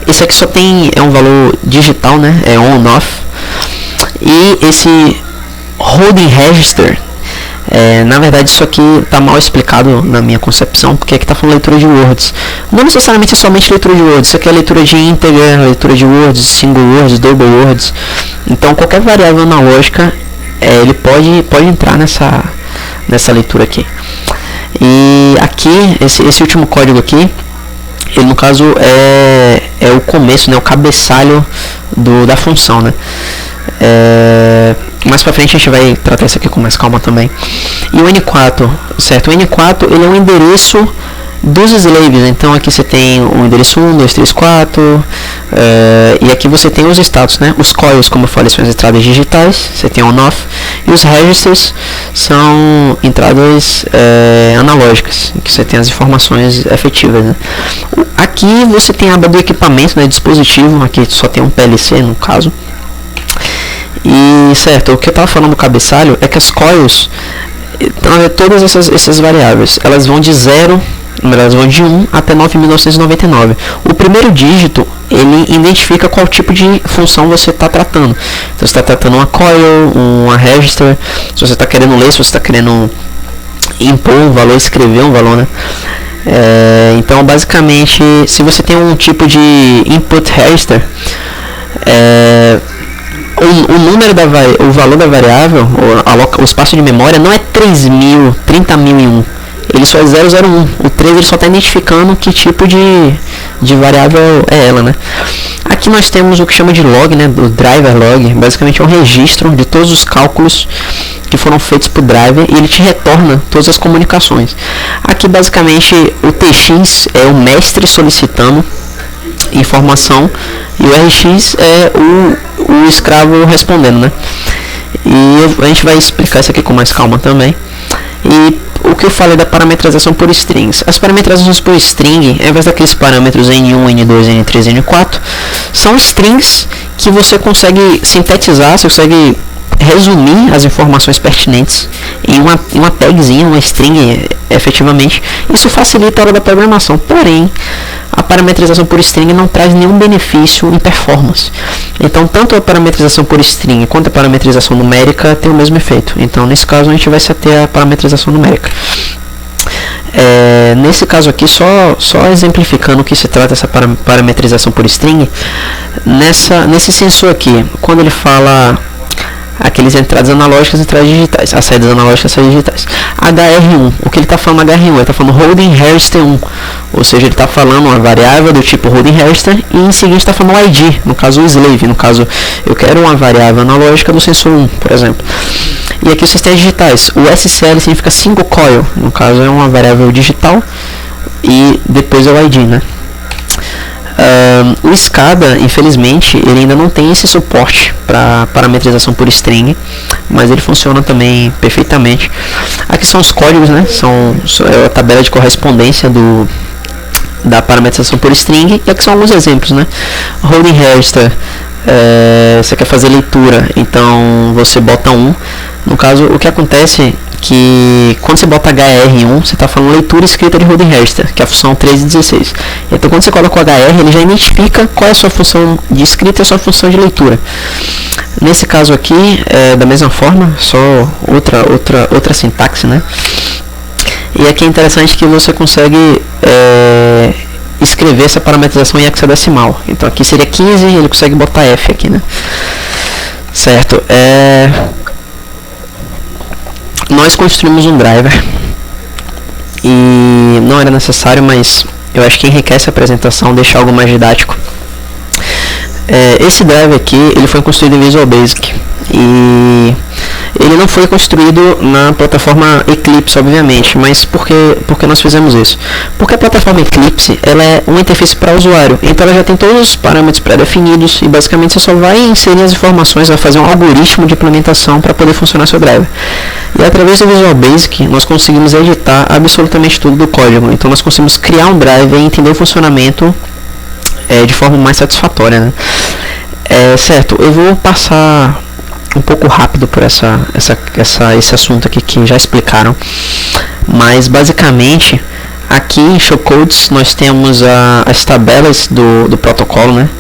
Esse aqui só é um valor digital, né? É on off. E esse holding register, na verdade isso aqui está mal explicado na minha concepção, porque aqui está falando leitura de words. Não necessariamente é somente leitura de words, isso aqui é leitura de integer, leitura de words, single words, double words. Então qualquer variável analógica ele pode entrar nessa leitura aqui. E aqui, esse último código aqui, ele no caso é o começo, né, o cabeçalho da função, né? Mais pra frente a gente vai tratar isso aqui com mais calma também. E o N4, certo? O N4 ele é um endereço dos slaves. Então aqui você tem o endereço 1, 2, 3, 4 e aqui você tem os status, né? Os coils, como eu falei, são as entradas digitais, você tem on-off, e os registers são entradas analógicas, que você tem as informações efetivas, né? Aqui você tem a aba do equipamento, né? Dispositivo, aqui só tem um PLC no caso. E certo, o que eu estava falando do cabeçalho é que as coils, todas essas variáveis, elas vão de 0, elas vão de 1 até 9.999. O primeiro dígito, ele identifica qual tipo de função você está tratando. Então, você está tratando uma coil, uma register, se você está querendo ler, se você está querendo impor um valor, escrever um valor, né? Então, basicamente, se você tem um tipo de input register, o valor da variável, o espaço de memória não é 30.001, ele só é 001. O 3 ele só está identificando que tipo de variável é ela, né? Aqui nós temos o que chama de log, né, do driver log. Basicamente é um registro de todos os cálculos que foram feitos por driver e ele te retorna todas as comunicações. Aqui basicamente o TX é o mestre solicitando informação e o RX é o escravo respondendo, né? E a gente vai explicar isso aqui com mais calma também. E o que eu falei da parametrização por strings. As parametrizações por string, ao invés daqueles parâmetros N1, N2, N3, N4, são strings que você consegue sintetizar, você consegue resumir as informações pertinentes em uma tagzinha, uma string, efetivamente. Isso facilita a hora da programação, porém a parametrização por string não traz nenhum benefício em performance. Então tanto a parametrização por string quanto a parametrização numérica tem o mesmo efeito. Então nesse caso a gente vai se ater à parametrização numérica. Nesse caso aqui, só exemplificando o que se trata essa parametrização por string, nesse sensor aqui, quando ele fala aqueles entradas analógicas e entradas digitais, as saídas analógicas e saídas digitais. HR1, o que ele está falando HR1? Ele está falando holding register 1, ou seja, ele está falando uma variável do tipo holding register e em seguida está falando o ID, no caso o slave, no caso eu quero uma variável analógica do sensor 1, por exemplo. E aqui vocês têm as digitais, o SCL significa single coil, no caso é uma variável digital e depois é o ID, né? O SCADA, infelizmente, ele ainda não tem esse suporte para parametrização por string, mas ele funciona também perfeitamente. Aqui são os códigos, né? É a tabela de correspondência da parametrização por string, e aqui são alguns exemplos, né? Holding register, você quer fazer leitura, então você bota 1. No caso, o que acontece que quando você bota HR1, você está falando leitura escrita de holding register, que é a função 3 e 16. Então quando você coloca o HR, ele já identifica qual é a sua função de escrita e a sua função de leitura. Nesse caso aqui, da mesma forma, só outra sintaxe, né? E aqui é interessante que você consegue escrever essa parametrização em hexadecimal. Então aqui seria 15, ele consegue botar F aqui, né? Certo. Nós construímos um driver e não era necessário, mas eu acho que enriquece a apresentação, deixa algo mais didático. Esse drive aqui, ele foi construído em Visual Basic e ele não foi construído na plataforma Eclipse, obviamente, mas por que nós fizemos isso? Porque a plataforma Eclipse, ela é uma interface para o usuário, então ela já tem todos os parâmetros pré-definidos e basicamente você só vai inserir as informações, vai fazer um algoritmo de implementação para poder funcionar seu driver. E através do Visual Basic, nós conseguimos editar absolutamente tudo do código, então nós conseguimos criar um driver e entender o funcionamento de forma mais satisfatória, né? Certo, eu vou passar um pouco rápido por esse assunto aqui que já explicaram, mas basicamente aqui em Showcodes nós temos as tabelas do protocolo, né?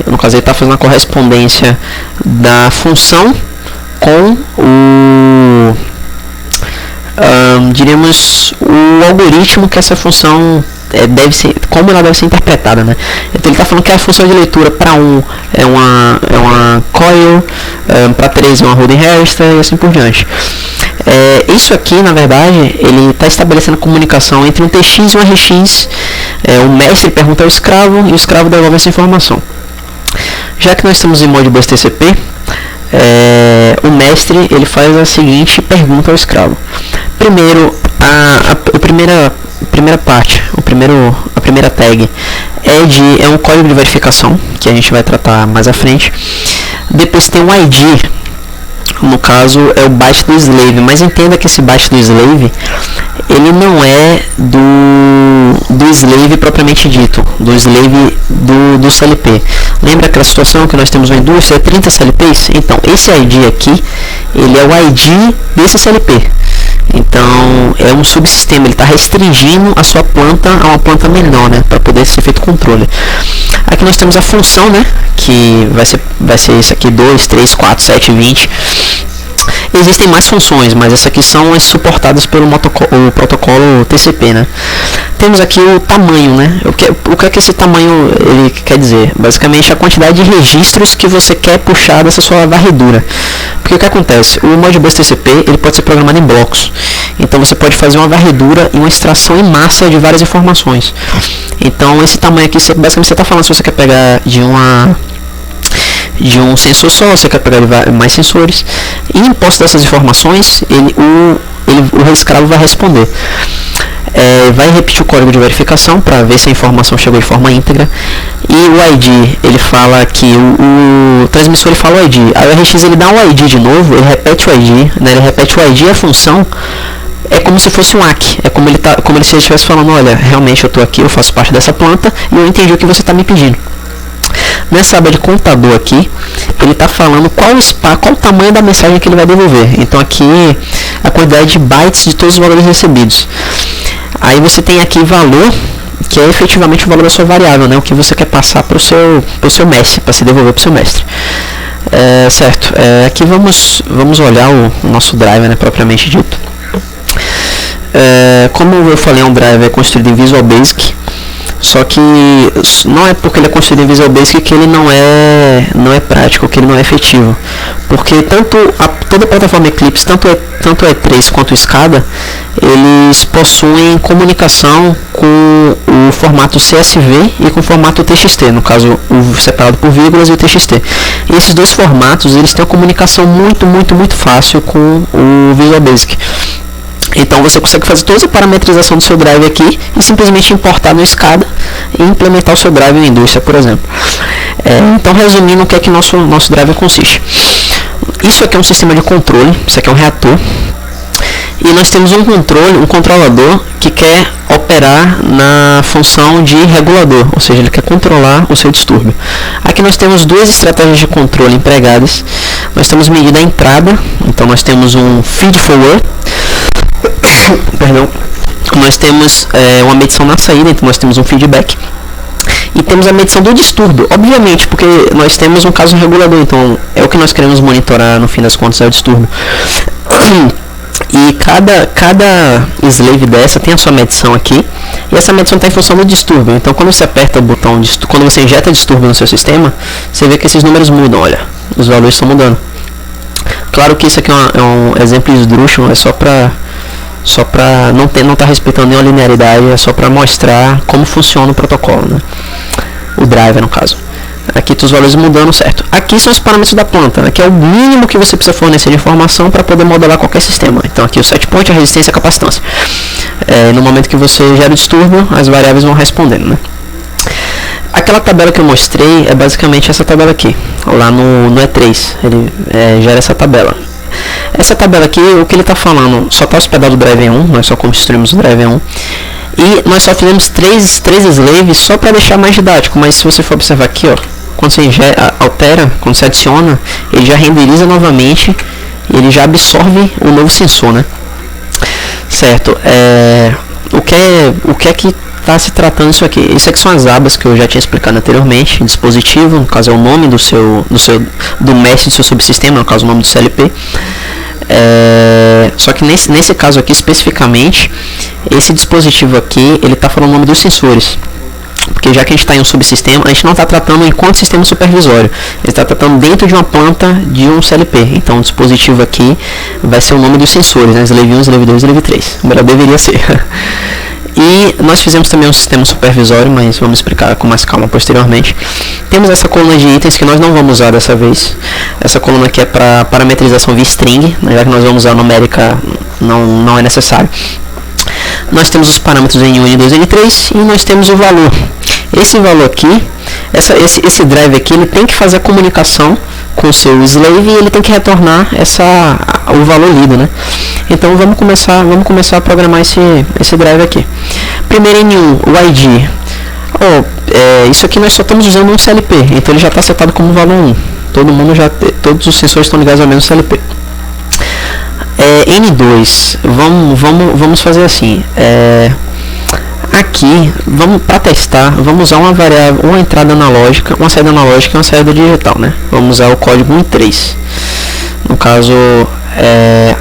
No caso ele está fazendo a correspondência da função com diríamos o algoritmo que essa função como ela deve ser interpretada, né? Então ele está falando que a função de leitura para 1 é uma coil, para 3 é uma holding register e assim por diante. Isso aqui, na verdade, ele está estabelecendo comunicação entre um TX e um RX. O mestre pergunta ao escravo e o escravo devolve essa informação. Já que nós estamos em Modbus TCP, o mestre ele faz a seguinte pergunta ao escravo. Primeiro, a primeira parte, a primeira tag é um código de verificação que a gente vai tratar mais à frente. Depois tem um ID, no caso é o byte do slave, mas entenda que esse byte do slave ele não é do slave propriamente dito, do slave do CLP. Lembra aquela situação que nós temos uma indústria 30 CLPs? Então esse ID aqui ele é o ID desse CLP. Então é um subsistema, ele está restringindo a sua planta a uma planta menor, né, para poder ser feito controle. Aqui nós temos a função, né, que vai ser isso aqui, 2, 3, 4, 7, 20. Existem mais funções, mas essas aqui são as suportadas pelo protocolo TCP, né. Temos aqui o tamanho, né, o que é que esse tamanho ele quer dizer? Basicamente a quantidade de registros que você quer puxar dessa sua varredura. Porque o que acontece? O Modbus TCP ele pode ser programado em blocos. Então você pode fazer uma varredura e uma extração em massa de várias informações. Então esse tamanho aqui, basicamente você está falando se você quer pegar de um sensor só, você quer pegar de mais sensores. E em posse dessas informações, o escravo vai responder. Vai repetir o código de verificação para ver se a informação chegou de forma íntegra. E o ID, ele fala que o transmissor ele fala o ID. A RX ele dá um ID de novo, ele repete o ID, né? Ele repete o ID e a função é como se fosse um ACK. É como se ele estivesse falando, olha, realmente eu estou aqui, eu faço parte dessa planta e eu entendi o que você está me pedindo. Nessa aba de contador aqui, ele está falando qual o tamanho da mensagem que ele vai devolver. Então aqui a quantidade de bytes de todos os valores recebidos. Aí você tem aqui valor, que é efetivamente o valor da sua variável, né? O que você quer passar para o seu mestre, para se devolver para o seu mestre. Certo, aqui vamos olhar o nosso driver, né, propriamente dito. Como eu falei, é um driver construído em Visual Basic. Só que não é porque ele é construído em Visual Basic que ele não é prático, que ele não é efetivo. Porque toda a plataforma Eclipse, tanto E3 quanto o SCADA, eles possuem comunicação com o formato CSV e com o formato TXT, no caso o separado por vírgulas e o TXT. E esses dois formatos eles têm uma comunicação muito fácil com o Visual Basic. Então você consegue fazer toda a parametrização do seu drive aqui e simplesmente importar no SCADA e implementar o seu drive na indústria, por exemplo. Então, resumindo, o que é que nosso drive consiste? Isso aqui é um sistema de controle, isso aqui é um reator. E nós temos um controlador que quer operar na função de regulador, ou seja, ele quer controlar o seu distúrbio. Aqui nós temos duas estratégias de controle empregadas. Nós temos medida a entrada, então nós temos um feed forward. Perdão. Nós temos uma medição na saída, então nós temos um feedback. E temos a medição do distúrbio, obviamente, porque nós temos um caso regulador, então é o que nós queremos monitorar, no fim das contas, é o distúrbio. E cada slave dessa tem a sua medição aqui, e essa medição está em função do distúrbio. Então quando você aperta o botão, quando você injeta distúrbio no seu sistema, você vê que esses números mudam, olha, os valores estão mudando. Claro que isso aqui é um exemplo esdrúxulo, é só para só para não tá respeitando nenhuma linearidade, é só para mostrar como funciona o protocolo, né? O driver no caso. Aqui estão os valores mudando, certo? Aqui são os parâmetros da planta, né? Que é o mínimo que você precisa fornecer de informação para poder modelar qualquer sistema. Então aqui o set point, a resistência e a capacitância. No momento que você gera o distúrbio, as variáveis vão respondendo, né? Aquela tabela que eu mostrei é basicamente essa tabela aqui, lá no E3, ele gera essa tabela. Essa tabela aqui, o que ele está falando, só está hospedado o driver 1, nós só construímos o driver 1, e nós só fizemos três slaves só para deixar mais didático, mas se você for observar aqui, ó, quando você altera, quando você adiciona, ele já renderiza novamente, e ele já absorve o novo sensor, né? Certo, o que é que está se tratando isso aqui? Isso aqui são as abas que eu já tinha explicado anteriormente. Dispositivo, no caso é o nome do mestre do seu subsistema, no caso o nome do CLP. Só que nesse caso aqui especificamente, esse dispositivo aqui, ele está falando o nome dos sensores. Porque já que a gente está em um subsistema, a gente não está tratando enquanto sistema supervisório. Ele está tratando dentro de uma planta de um CLP. Então o dispositivo aqui vai ser o nome dos sensores, né? Slave 1, Slave 2, Slave 3. Melhor deveria ser. E nós fizemos também um sistema supervisório, mas vamos explicar com mais calma posteriormente. Temos essa coluna de itens que nós não vamos usar dessa vez. Essa coluna aqui é para parametrização via string, né? Já que nós vamos usar numérica, não é necessário. Nós temos os parâmetros N1, N2, N3 e nós temos o valor. Esse valor aqui, esse drive aqui, ele tem que fazer a comunicação com o seu slave e ele tem que retornar o valor lido, né? Então vamos começar a programar esse drive aqui. Primeiro N1, o ID. Isso aqui nós só estamos usando um CLP, então ele já está setado como valor 1. Todos os sensores estão ligados ao mesmo CLP. N2, vamos fazer assim. Aqui, para testar, vamos usar uma variável, uma entrada analógica, uma saída analógica e uma saída digital, né? Vamos usar o código 1 e 3. No caso,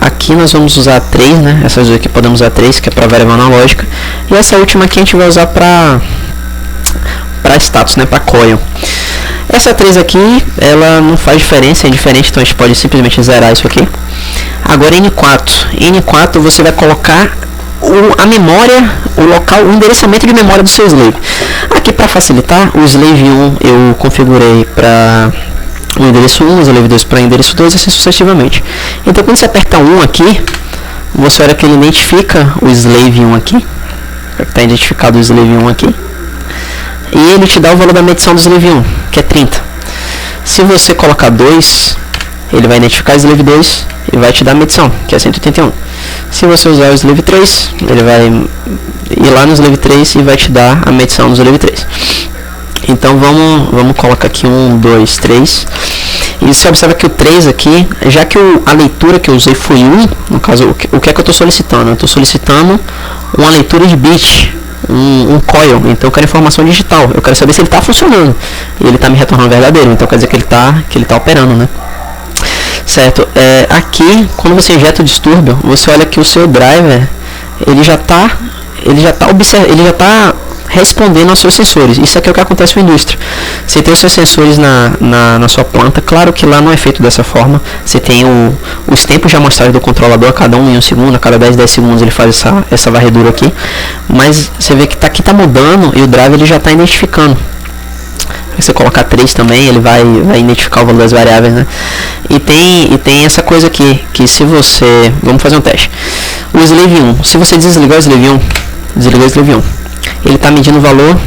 aqui nós vamos usar 3, né? Essas duas aqui podemos usar 3, que é para variável analógica. E essa última aqui a gente vai usar para status, né? Para coil. Essa 3 aqui, ela não faz diferença, é indiferente, então a gente pode simplesmente zerar isso aqui. Agora N4 você vai colocar a memória, o local, o endereçamento de memória do seu slave. Aqui para facilitar, o slave 1 eu configurei para o endereço 1, o slave 2 para o endereço 2 e assim sucessivamente. Então quando você aperta 1 aqui, você olha que ele identifica o slave 1 aqui, está identificado o slave 1 aqui, e ele te dá o valor da medição do slave 1, que é 30. Se você colocar 2, ele vai identificar o slave 2 e vai te dar a medição, que é 181. Se você usar o slave 3, ele vai ir lá no slave 3 e vai te dar a medição do slave 3. Então vamos colocar aqui 1, 2, 3. E você observa que o 3 aqui, já que a leitura que eu usei foi 1, no caso, o que é que eu estou solicitando? Eu estou solicitando uma leitura de bit, um coil, então eu quero informação digital. Eu quero saber se ele está funcionando. E ele está me retornando verdadeiro, então quer dizer que ele tá operando, né? Certo, aqui quando você injeta o distúrbio, você olha que o seu driver ele já está respondendo aos seus sensores. Isso aqui é o que acontece com a indústria. Você tem os seus sensores na sua planta, claro que lá não é feito dessa forma. Você tem os tempos já mostrados do controlador, a cada 1 em 1 segundo, a cada 10 segundos ele faz essa varredura aqui, mas você vê que aqui está mudando e o driver ele já está identificando. Se você colocar 3 também, ele vai identificar o valor das variáveis, né? E tem essa coisa aqui, que se você... Vamos fazer um teste. O slave 1, se você desligar o slave 1, ele está medindo o valor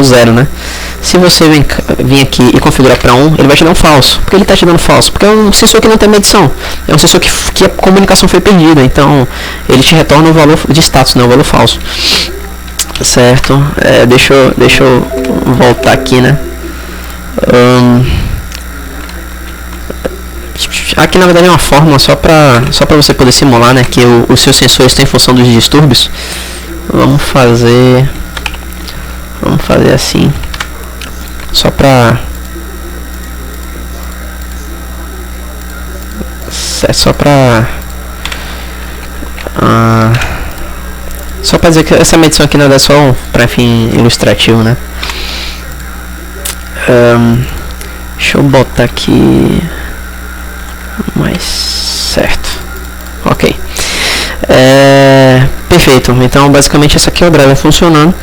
0, né? Se você vir aqui e configurar para 1, ele vai te dar um falso. Por que ele está te dando falso? Porque é um sensor que não tem medição. É um sensor que a comunicação foi perdida. Então, ele te retorna o valor de status, né? O valor falso. Certo? Deixa eu voltar aqui, né? Aqui na verdade é uma fórmula só para você poder simular, né, que os seus sensores estão em função dos distúrbios. Vamos fazer assim, só para dizer que essa medição aqui não é só para fim ilustrativo, né? Deixa eu botar aqui mais certo. Ok. Perfeito, então basicamente esse aqui é o driver funcionando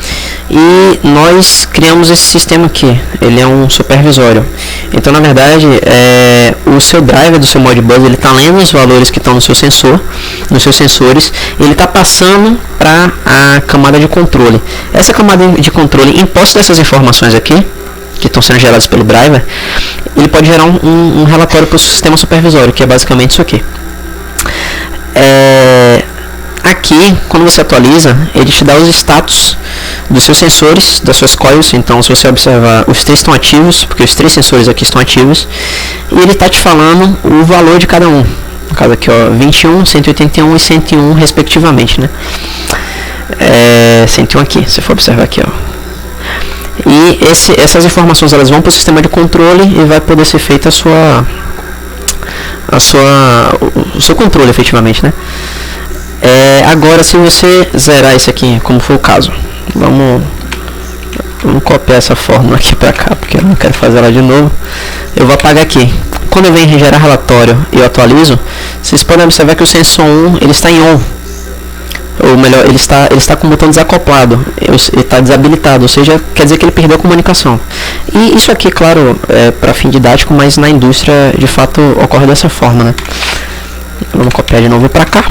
e nós criamos esse sistema aqui, ele é um supervisório. Então na verdade o seu driver do seu Modbus, ele está lendo os valores que estão no seu sensor, nos seus sensores, e ele está passando para a camada de controle. Essa camada de controle, em posse dessas informações aqui, que estão sendo geradas pelo driver, ele pode gerar um relatório para o sistema supervisório, que é basicamente isso aqui. Aqui, quando você atualiza, ele te dá os status dos seus sensores, das suas coils. Então, se você observar, os três estão ativos, porque os três sensores aqui estão ativos, e ele está te falando o valor de cada um. No caso aqui, ó, 21, 181 e 101 respectivamente, né? 101 aqui, se for observar aqui, ó. E essas informações, elas vão para o sistema de controle e vai poder ser feita o seu controle efetivamente, né? Agora, se você zerar isso aqui, como foi o caso, vamos copiar essa fórmula aqui para cá, porque eu não quero fazer ela de novo. Eu vou apagar aqui. Quando eu venho em gerar relatório e eu atualizo, vocês podem observar que o sensor 1 ele está em on, ou melhor, ele está com o botão desacoplado, ele está desabilitado, ou seja, quer dizer que ele perdeu a comunicação. E isso aqui, claro, é para fim didático, mas na indústria de fato ocorre dessa forma, né? Vamos copiar de novo para cá,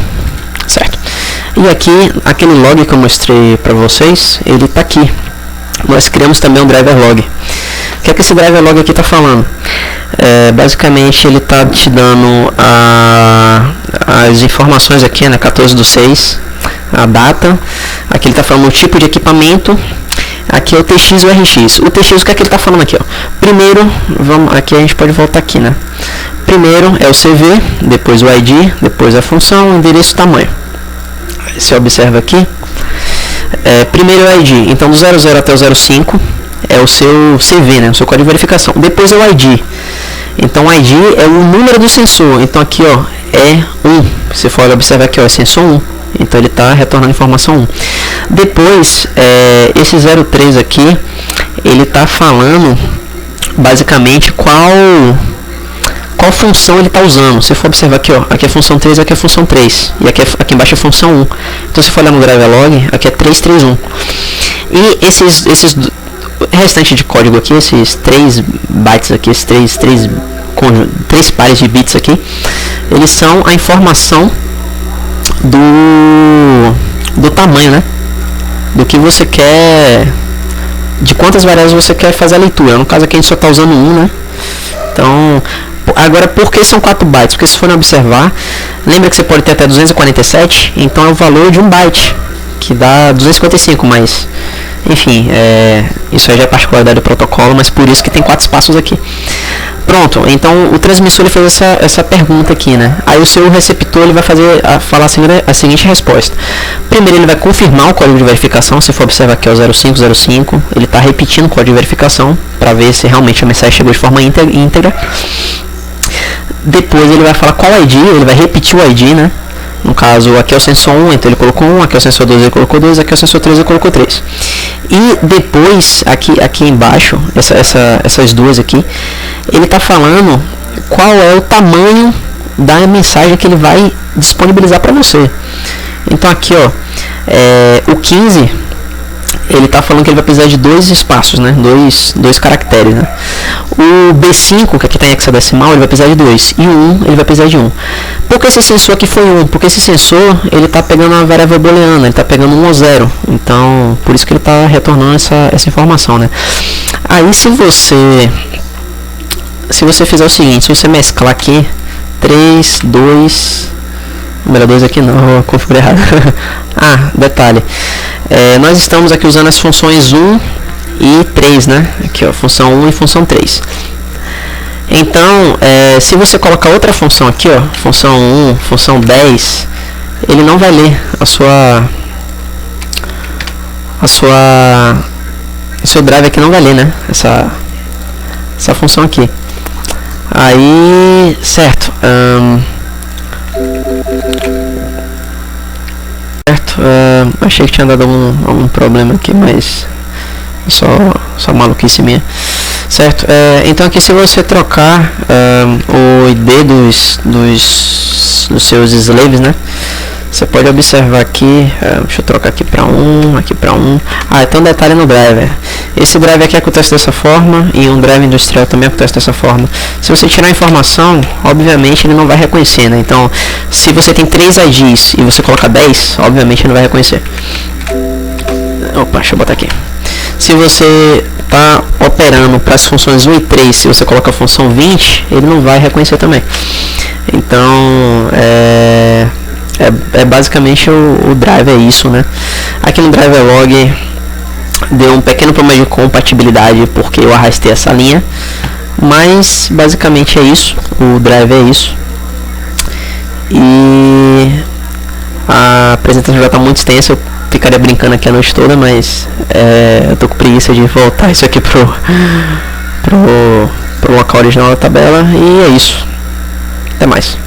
certo? E aqui, aquele log que eu mostrei para vocês, ele está aqui. Nós criamos também um driver log. O que é que esse driver log aqui está falando? Basicamente ele está te dando as informações aqui, né? 14/6, a data. Aqui ele está falando o tipo de equipamento. Aqui é o TX e o RX. O TX, o que é que ele está falando aqui? Ó? Primeiro, aqui a gente pode voltar aqui, né? Primeiro é o CV, depois o ID, depois a função, endereço e tamanho. Você observa aqui, primeiro é o ID, então do 00 até o 05 é o seu CV, né, o seu código de verificação. Depois é o ID, então o ID é o número do sensor, então aqui ó, é 1, você for observar aqui ó, é sensor 1, então ele está retornando informação 1. Depois, esse 03 aqui, ele está falando basicamente qual função ele está usando. Se for observar aqui, ó, aqui é a função 3, aqui é a função 3, e aqui embaixo é a função 1. Então se for olhar no driver log, aqui é 331. E esses restante de código aqui, esses 3 bytes aqui, esses 3 pares de bits aqui, eles são a informação do tamanho, né? Do que você quer, de quantas variáveis você quer fazer a leitura. No caso aqui a gente só está usando 1, né? Então, agora, por que são 4 bytes? Porque se forem observar, lembra que você pode ter até 257? Então é o valor de 1 byte, que dá 255, mas enfim, isso aí já é particularidade do protocolo, mas por isso que tem 4 espaços aqui. Pronto, então o transmissor ele fez essa pergunta aqui, né? Aí o seu receptor ele vai falar a seguinte resposta. Primeiro ele vai confirmar o código de verificação, se for observar aqui é o 0505, ele está repetindo o código de verificação para ver se realmente a mensagem chegou de forma íntegra. Depois ele vai falar qual ID, ele vai repetir o ID, né? No caso, aqui é o sensor 1, então ele colocou 1, aqui é o sensor 2, ele colocou 2, aqui é o sensor 3, ele colocou 3. E depois, aqui embaixo, essas duas aqui, ele está falando qual é o tamanho da mensagem que ele vai disponibilizar para você. Então aqui, ó, o 15, ele está falando que ele vai precisar de 2 espaços, né? Dois caracteres, né? O B5, que aqui tem hexadecimal, ele vai precisar de 2. E o 1, ele vai precisar de 1. Por que esse sensor aqui foi 1? Porque esse sensor, ele está pegando uma variável booleana, ele está pegando 1 ou 0. Então, por isso que ele está retornando essa informação, né? Aí, se você fizer o seguinte, se você mesclar aqui, 3, 2... Número 2 aqui não, eu configurei errado. Detalhe. Nós estamos aqui usando as funções 1 e 3, né? Aqui, ó, função 1 e função 3. Então, se você colocar outra função aqui, ó, função 1, função 10, ele não vai ler o seu drive aqui não vai ler, né? Essa função aqui. Aí, certo. Achei que tinha dado algum problema aqui, mas só maluquice minha, certo? Então aqui, se você trocar o ID dos seus slaves, né? Você pode observar aqui, deixa eu trocar aqui para 1, aqui para 1. Então um detalhe no driver. Esse driver aqui acontece dessa forma e um driver industrial também acontece dessa forma. Se você tirar a informação, obviamente ele não vai reconhecer, né? Então, se você tem 3 IDs e você coloca 10, obviamente ele não vai reconhecer. Opa, deixa eu botar aqui. Se você está operando para as funções 1 e 3, se você coloca a função 20, ele não vai reconhecer também. Então, basicamente o driver é isso, né? Aqui no driver log deu um pequeno problema de compatibilidade porque eu arrastei essa linha, mas basicamente é isso, o driver é isso. E a apresentação já está muito extensa, eu ficaria brincando aqui a noite toda, mas eu tô com preguiça de voltar isso aqui pro local original da tabela, e é isso. Até mais.